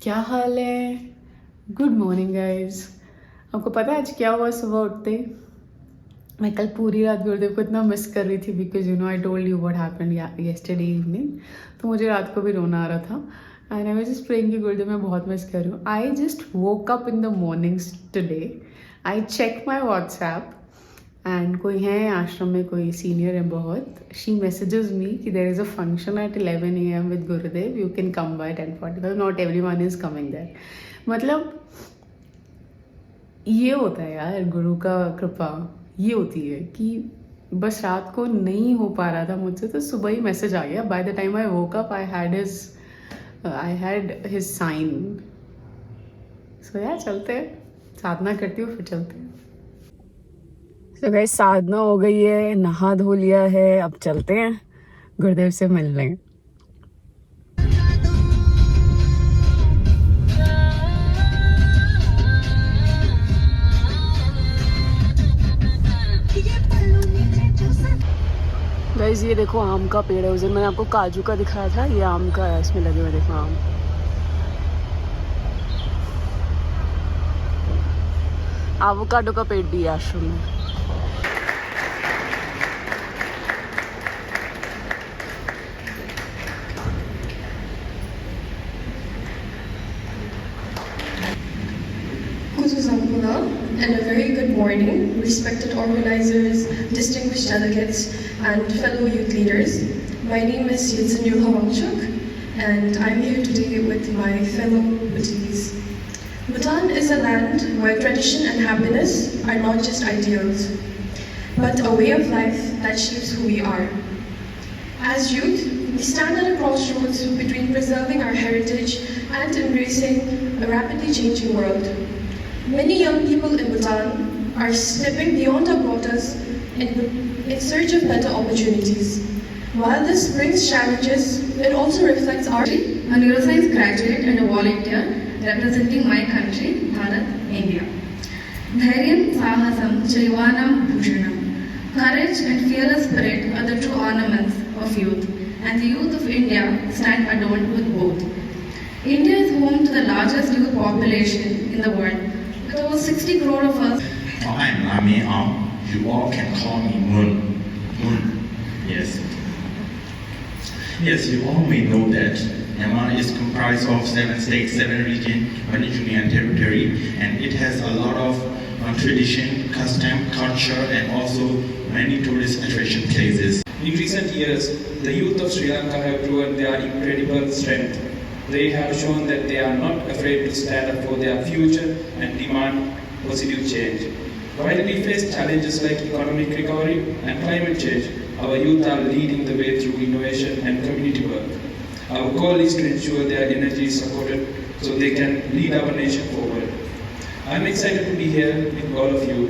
क्या हाल है? Good morning guys. आपको पता है आज क्या हुआ सुबह उठते ही? मैं कल पूरी रात गुरुदेव को इतना मिस कर रही थी because I told you what happened yesterday evening. तो मुझे रात को भी रोना आ रहा था and I was just praying कि गुरुदेव मैं बहुत मिस कर रही हूँ। I just woke up in the mornings today. I check my WhatsApp and कोई है आश्रम में, कोई सीनियर है बहुत, शी मैसेजेस मी कि there is a function at 11 AM with Gurudev, you can come by 10:45, not everyone is coming there. मतलब ये होता है यार गुरु का कृपा, ये होती है कि बस रात को नहीं हो पा रहा था मुझसे तो सुबह ही मैसेज आ गया। By the time I woke up I had his sign. So यार चलते हैं, साधना करती हूँ फिर चलते हैं। तो गाइस साधना हो गई है, नहा धो लिया है, अब चलते हैं गुरुदेव से मिलने। गाइस ये देखो आम का पेड़ है, उस दिन मैंने आपको काजू का दिखाया था, ये आम का है, इसमें लगे हुए देखो आम। एवोकाडो का पेड़ भी है आश्रम में। Kuzu Sampuna, and a very good morning, respected organizers, distinguished delegates, and fellow youth leaders. My name is Yitsin Yulha Wangchuk, and I'm here today with my fellow Bhutanese. Bhutan is a land where tradition and happiness are not just ideals, but a way of life that shapes who we are. As youth, we stand at a crossroads between preserving our heritage and embracing a rapidly changing world. Many young people in Bhutan are stepping beyond our borders in search of better opportunities. While this brings challenges, it also reflects our... A neuroscience graduate and a volunteer representing my country, Bharat, India. Dhairyam Sahasam Chaivanam Bhushanam. Courage and fearless spirit are the true ornaments of youth, and the youth of India stand adorned with both. India is home to the largest youth population in the world, with over 60 crore of us. I'm Lami Am. You all can call me Moon. Moon. Yes. Yes, you all may know that Myanmar is comprised of 7 states, 7 regions, 1 union territory, and it has a lot of tradition, custom, culture, and also many tourist attraction places. In recent years, the youth of Sri Lanka have proven their incredible strength. They have shown that they are not afraid to stand up for their future and demand positive change. While we face challenges like economic recovery and climate change, our youth are leading the way through innovation and community work. Our goal is to ensure their energy is supported so they can lead our nation forward. I am excited to be here with all of you.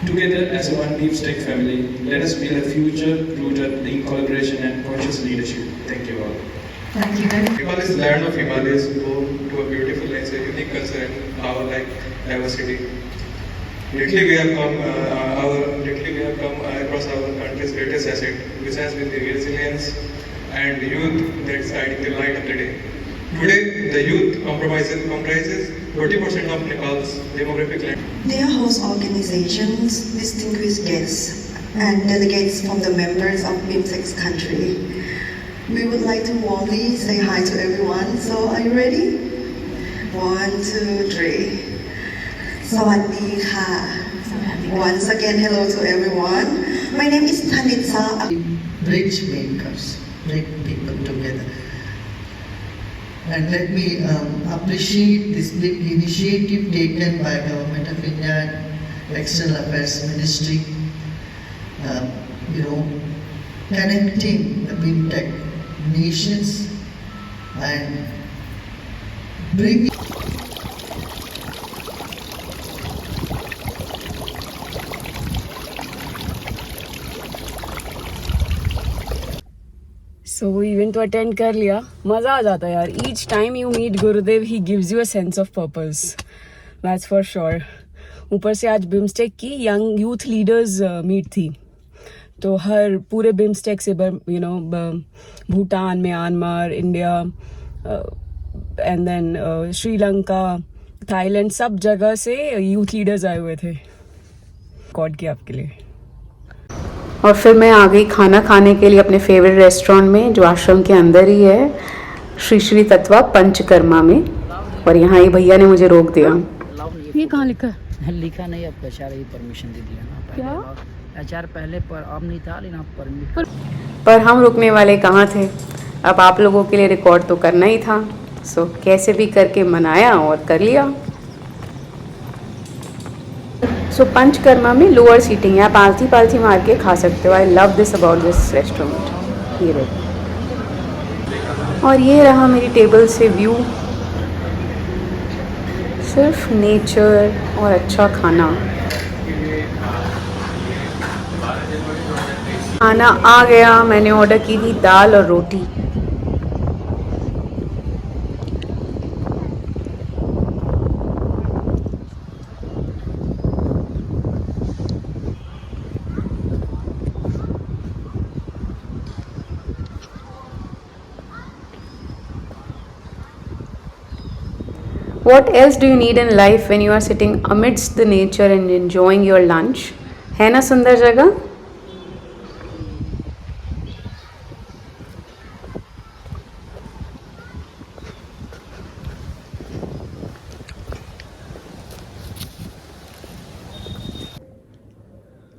Together as one Deep Tech family, let us build a future rooted in collaboration and conscious leadership. Thank you all. Thank you. Nepal is the land of Himalayas, home to a beautiful place, a unique culture and our like diversity. Lately we have come across our country's greatest asset, which has been the resilience and youth that's guiding the light of the day. Today, the youth comprises 20% of Nepal's demographic land. Dear host organizations, distinguished guests, and delegates from the members of BIMSTEC's country, we would like to warmly say hi to everyone. So, are you ready? 1, 2, 3. Sawadee ka. Once again, hello to everyone. My name is Tanitsa. Bridge makers, bring people together. And let me appreciate this big initiative taken by Government of India and External Affairs Ministry, connecting the BIMTech nations and bringing सो वो event तो attend कर लिया, मज़ा आ जाता है यार। Each time you meet Gurudev he gives you a sense of purpose, that's for sure. ऊपर से आज बिम्स्टेक की यंग यूथ लीडर्स मीट थी, तो हर पूरे बिम्स्टेक से Bhutan, Myanmar, India, and then Sri Lanka, Thailand, सब जगह से यूथ लीडर्स आए हुए थे रिकॉर्ड किया आपके लिए। और फिर मैं आ गई खाना खाने के लिए अपने फेवरेट रेस्टोरेंट में जो आश्रम के अंदर ही है, श्री श्री तत्वा पंचकर्मा में। और यहाँ ये भैया ने मुझे रोक दिया। ये कहाँ लिखा है? लिखा नहीं, आपको एचआर ही परमिशन दे दिया ना। क्या एचआर पहले पर अब नहीं था, लेकिन आप परमिशन। पर हम रुकने वाले कहाँ थे, अब आप लोगों के लिए रिकॉर्ड तो करना ही था। सो कैसे भी करके मनाया और कर लिया। सो पंचकर्मा में लोअर सीटिंग है, आप आलती पालती मार के खा सकते हो। I love this about this restaurant. ये देखो, और ये रहा मेरी टेबल से व्यू, सिर्फ नेचर और अच्छा खाना। खाना आ गया, मैंने ऑर्डर की थी दाल और रोटी। What else do you need in life when you are sitting amidst the nature and enjoying your lunch? है ना सुंदर जगह?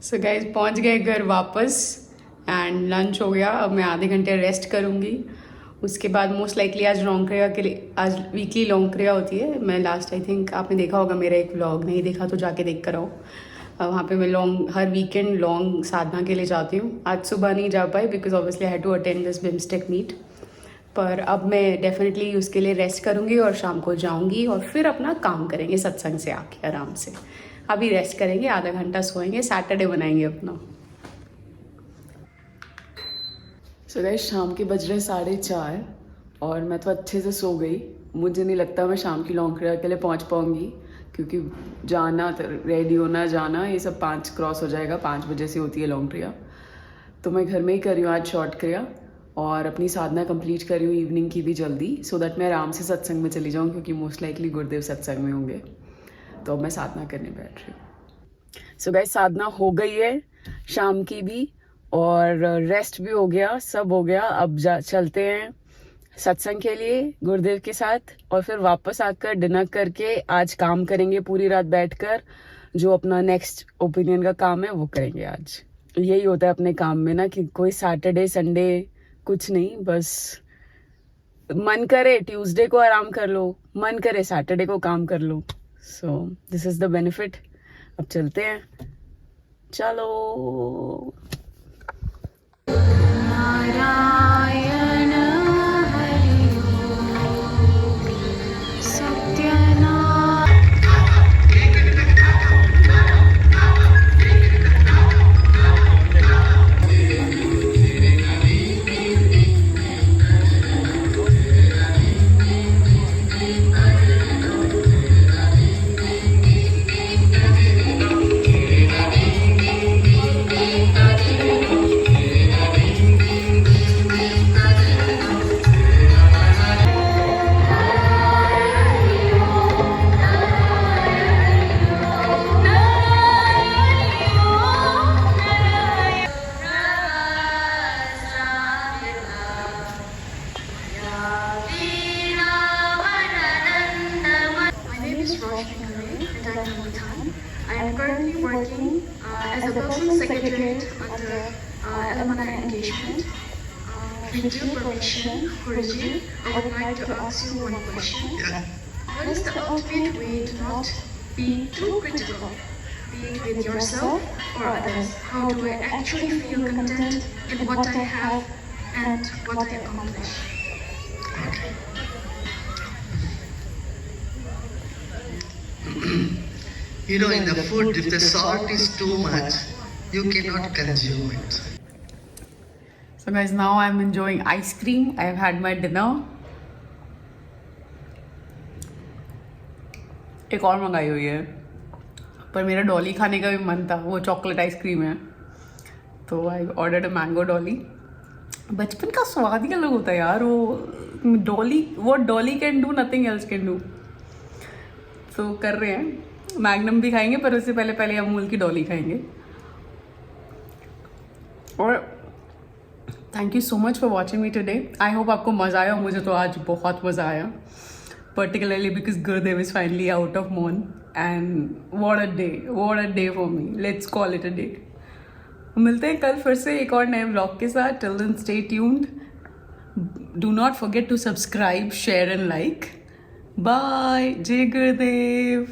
सो गाइस पहुंच गए घर वापस एंड लंच हो गया। अब मैं आधे घंटे रेस्ट करूंगी, उसके बाद मोस्ट लाइकली आज लॉन्ग क्रिया के लिए, आज वीकली लॉन्ग क्रिया होती है। मैं लास्ट आई थिंक आपने देखा होगा मेरा एक व्लॉग, नहीं देखा तो जाके देख कर आओ। वहाँ पे मैं हर वीकेंड लॉन्ग साधना के लिए जाती हूँ। आज सुबह नहीं जा पाई because obviously I had to attend this BIMSTEC meet, पर अब मैं डेफिनेटली उसके लिए रेस्ट करूँगी और शाम को जाऊँगी और फिर अपना काम करेंगे सत्संग से आके आराम से। अभी रेस्ट करेंगे, आधा घंटा सोएंगे, सैटरडे बनाएंगे अपना। सो गाइस शाम के बज रहे 4:30 और मैं तो अच्छे से सो गई। मुझे नहीं लगता मैं शाम की लॉन्ग क्रिया के लिए पहुंच पाऊंगी, क्योंकि जाना, रेडी होना, जाना, ये सब 5 क्रॉस हो जाएगा। 5 बजे से होती है लॉन्ग क्रिया, तो मैं घर में ही कर रही हूँ आज शॉर्ट क्रिया और अपनी साधना कंप्लीट कर रही हूँ इवनिंग की भी जल्दी, सो दैट मैं आराम से सत्संग में चली जाऊँ, क्योंकि मोस्ट लाइकली गुरुदेव सत्संग में होंगे। तो अब मैं साधना करने बैठ रही हूँ। सो गाइस साधना हो गई है शाम की भी, और रेस्ट भी हो गया, सब हो गया। अब चलते हैं सत्संग के लिए गुरुदेव के साथ, और फिर वापस आकर डिनर करके आज काम करेंगे पूरी रात बैठकर। जो अपना नेक्स्ट ओपिनियन का काम है वो करेंगे आज। यही होता है अपने काम में ना, कि कोई सैटरडे संडे कुछ नहीं, बस मन करे ट्यूसडे को आराम कर लो, मन करे सैटरडे को काम कर लो। So this is the benefit. अब चलते हैं, चलो। Narayan Hari With your permission, Guruji, I would like to ask you one question. What is the ultimate way to not be too critical, be it with yourself or others? How do I actually feel content in what I have and what I accomplish? You know, in the food, if the salt is too much, you cannot consume it. So guys, now I'm enjoying ice cream. I've had my dinner. एक और मंगाई हुई है, पर मेरा डॉली खाने का भी मन था, वो चॉकलेट आइसक्रीम है, तो I ordered a mango Dolly. बचपन का स्वाद ही अलग होता है यार, वो Dolly, what Dolly can do nothing else can do. तो कर रहे हैं. मैग्नम भी खाएंगे पर उससे पहले पहले अमूल की डॉली खाएंगे. और thank you so much for watching me today. I hope आपको मज़ा आया. मुझे तो आज बहुत मज़ा आया, particularly because Gurudev is finally out of Mon, and what a day for me. Let's call it a day. मिलते हैं कल फिर से एक और नए व्लॉग के साथ. Till then, stay tuned. Do not forget to subscribe, share and like. Bye. Jai Gurudev.